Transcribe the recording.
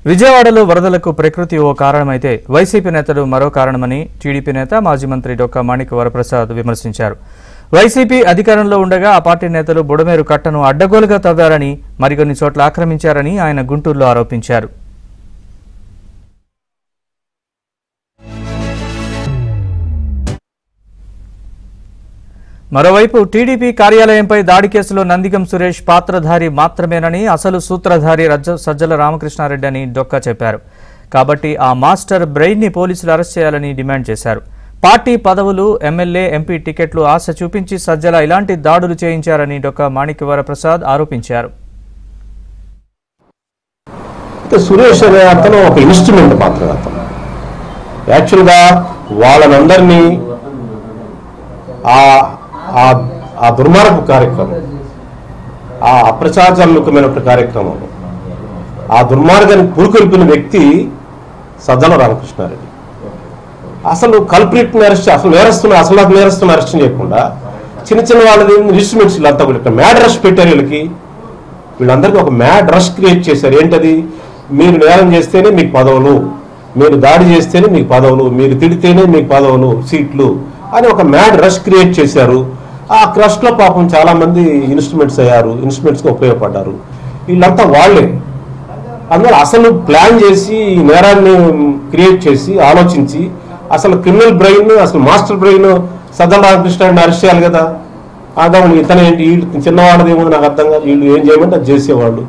విజయవాడలో వరదలకు ప్రకృతి ఓ కారణమైతే వైసీపీ నేతలు మరో కారణమని టీడీపీ నేత మాజీ మంత్రి డొక్కా మాణిక్య వరప్రసాద్ విమర్శించారు. వైసీపీ అధికారంలో ఉండగా ఆ పార్టీ నేతలు బుడమేరు కట్టను అడ్డగోలుగా తవ్వారని, మరికొన్ని చోట్ల ఆక్రమించారని ఆయన గుంటూరులో ఆరోపించారు. మరోవైపు టీడీపీ కార్యాలయంపై దాడి కేసులో నందిగం సురేష్ పాత్రధారి మాత్రమేనని, అసలు సూత్రధారి సజ్జల రామకృష్ణారెడ్డి అని డొక్కా చెప్పారు. కాబట్టి ఆ మాస్టర్ బ్రెయిన్ ని పోలీసులు అరెస్ట్ చేయాలని డిమాండ్ చేశారు. పార్టీ పదవులు, ఎమ్మెల్యే, ఎంపీ టికెట్లు ఆశ చూపించి సజ్జల ఇలాంటి దాడులు చేయించారని డొక్కా మాణిక్య వరప్రసాద్ ఆరోపించారు. సురేష్ అనే అతను ఒక ఇన్స్ట్రుమెంట్ మాత్రమే. అతను యాక్చువల్గా వాళ్ళనందరినీ ఆ దుర్మార్గపు కార్యక్రమం, ఆ అప్రచారజనకమైన కార్యక్రమం, ఆ దుర్మార్గాన్ని పురుకొల్పిన వ్యక్తి సజ్జల రామకృష్ణారెడ్డి. అసలు కల్ప్రిట్ని అరెస్ట్, అసలు నేరస్తుని అరెస్ట్ చేయకుండా చిన్న చిన్న వాళ్ళది ఇన్స్ట్రుమెంట్స్ వీళ్ళంతా ఇక్కడ మ్యాడ్ రష్ పెట్టారు. వీళ్ళందరికీ ఒక మ్యాడ్ రష్ క్రియేట్ చేశారు. ఏంటది? మీరు నేరం చేస్తేనే మీకు పదవులు, మీరు దాడి చేస్తేనే మీకు పదవులు, మీరు తిడితేనే మీకు పదవులు, సీట్లు అని ఒక మ్యాడ్ రష్ క్రియేట్ చేశారు. ఆ క్రష్లో పాపం చాలా మంది ఇన్స్ట్రుమెంట్స్ అయ్యారు, ఇన్స్ట్రుమెంట్స్గా ఉపయోగపడ్డారు. వీళ్ళంతా వాళ్ళే. అందువల్ల అసలు ప్లాన్ చేసి ఈ నేరాన్ని క్రియేట్ చేసి ఆలోచించి అసలు క్రిమినల్ బ్రెయిన్, అసలు మాస్టర్ బ్రెయిన్ సజ్జల రామకృష్ణారెడ్డిని అరెస్ట్ చేయాలి కదా. ఇతనేంటి, వీళ్ళు చిన్నవాళ్ళదేమో నాకు అర్థం కాదు. వీళ్ళు ఏం చేయమంటే అది చేసేవాళ్ళు.